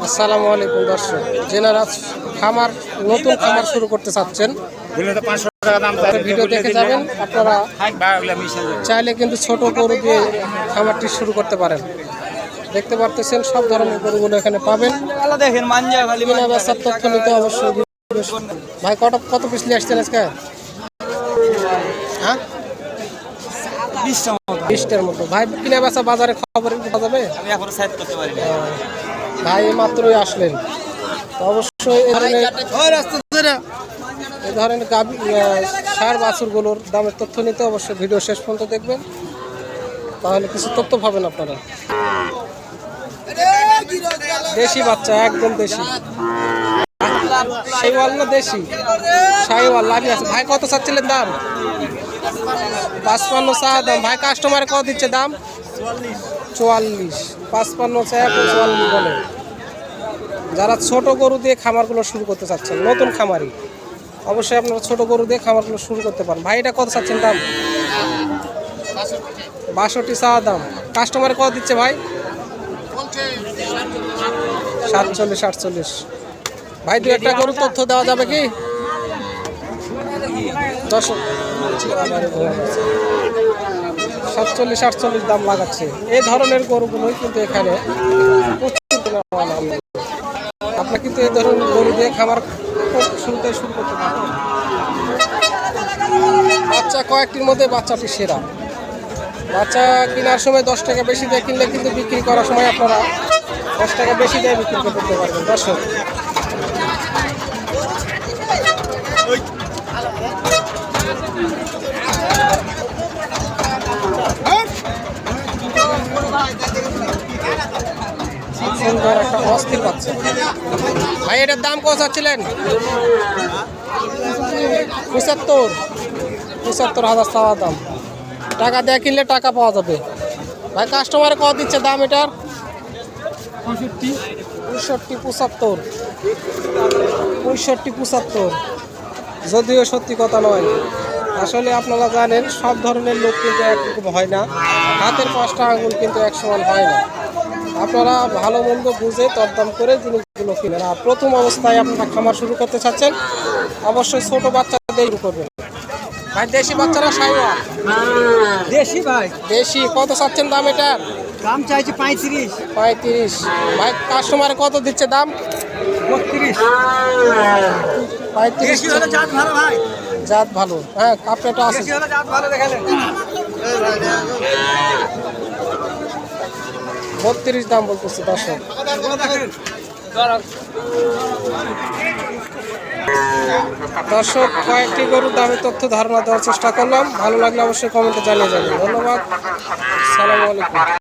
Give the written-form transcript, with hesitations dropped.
আসসালামু আলাইকুম দর্শক, যেনারা খামার নতুন খামার শুরু করতে চাচ্ছেন ভিডিও দেখে যাবেন। আপনারা চাইলে কিন্তু ছোট গরু দিয়ে খামারটি শুরু করতে পারেন। দেখতে পারতেছেন সব ধরনের গরুগুলো এখানে পাবেন। কেনা বেচার তথ্য নিতে অবশ্যই ভাই কত পিস নিয়ে আসছেন আজকে? হ্যাঁ 20টার মতো। ভাই কিনা বেচা বাজারে খবর পাওয়া যাবে? ভাই মাত্রই আসলেন, তো অবশ্যই এই ধরনের সার বাছুরগুলোর দামের তথ্য নিতে অবশ্যই ভিডিও শেষ পর্যন্ত দেখবেন, তাহলে কিছু তথ্য পাবেন আপনারা। দেশি বাচ্চা, একদম দেশি শাহিওয়াল না দেশি? শাহিওয়াল লাগি আছে। ভাই কত চাচ্ছিলেন দাম? 55 চা দাম। ভাই কাস্টমারে কত দিচ্ছে দাম? 44। 55 চা 44 বলে। যারা ছোট গরু দিয়ে খামারগুলো শুরু করতে চাচ্ছেন, নতুন খামারি, অবশ্যই আপনারা ছোট গরু দিয়ে খামারগুলো শুরু করতে পারেন। ভাই এটা কত চাচ্ছেন দাম? 62 চা দাম। কাস্টমারে কত দিচ্ছে ভাই? 47 48। ভাই দু একটা গরুর তথ্য দেওয়া যাবে কি? 47 48 দাম লাগাচ্ছে। এই ধরনের গরুগুলোই কিন্তু এখানে আপনার কিন্তু এই ধরনের গরু দিয়ে খাবার শুরু করতে পারেন। বাচ্চা কয়েকটির মধ্যে বাচ্চাটি সেরা। বাচ্চা কেনার সময় 10 টাকা বেশি দিয়ে কিনলে কিন্তু বিক্রি করার সময় আপনারা 10 টাকা বেশি দিয়ে বিক্রি করতে পারবেন। দর্শক সুন্দর একটা অস্থির বাচ্চা। ভাই এটার দাম কত চাচ্ছিলেন? 75,000 চাওয়া দাম। টাকা দিয়ে কিনলে টাকা পাওয়া যাবে। ভাই কাস্টমারে কত দিচ্ছে দাম এটার? 65 75। যদিও সত্যি কথা নয়, আসলে আপনারা জানেন সব ধরনের লোক কিন্তু একরকম হয় না, হাতের 5টা আঙুল কিন্তু এক সমান হয় না। আপনারা ভালো মন্দ বুঝে দরদাম করে জিনিসগুলো কিনেন। আর প্রথম অবস্থায় আপনারা খামার শুরু করতে চাচ্ছেন, অবশ্যই ছোট বাচ্চাদের শুরু করবেন। ভাই দেশি বাচ্চারা শাহিওয়াল দেশি ভাই, দেশি কত চাচ্ছেন দাম এটার? দাম চাইছে 35। ভাই কাস্টমারে কত দিচ্ছে দাম? 32। 35। জাত ভালো ভাই, জাত ভালো। হ্যাঁ কাপড়টা আছে, জাত ভালো দেখালেন। 32 দাম বলতেছে দর্শক। দর্শক কয়েকটি গরুর দামের তথ্য ধারণা দেওয়ার চেষ্টা করলাম। ভালো লাগলে অবশ্যই কমেন্টে জানিয়ে যাবেন। ধন্যবাদ। আসসালামু আলাইকুম।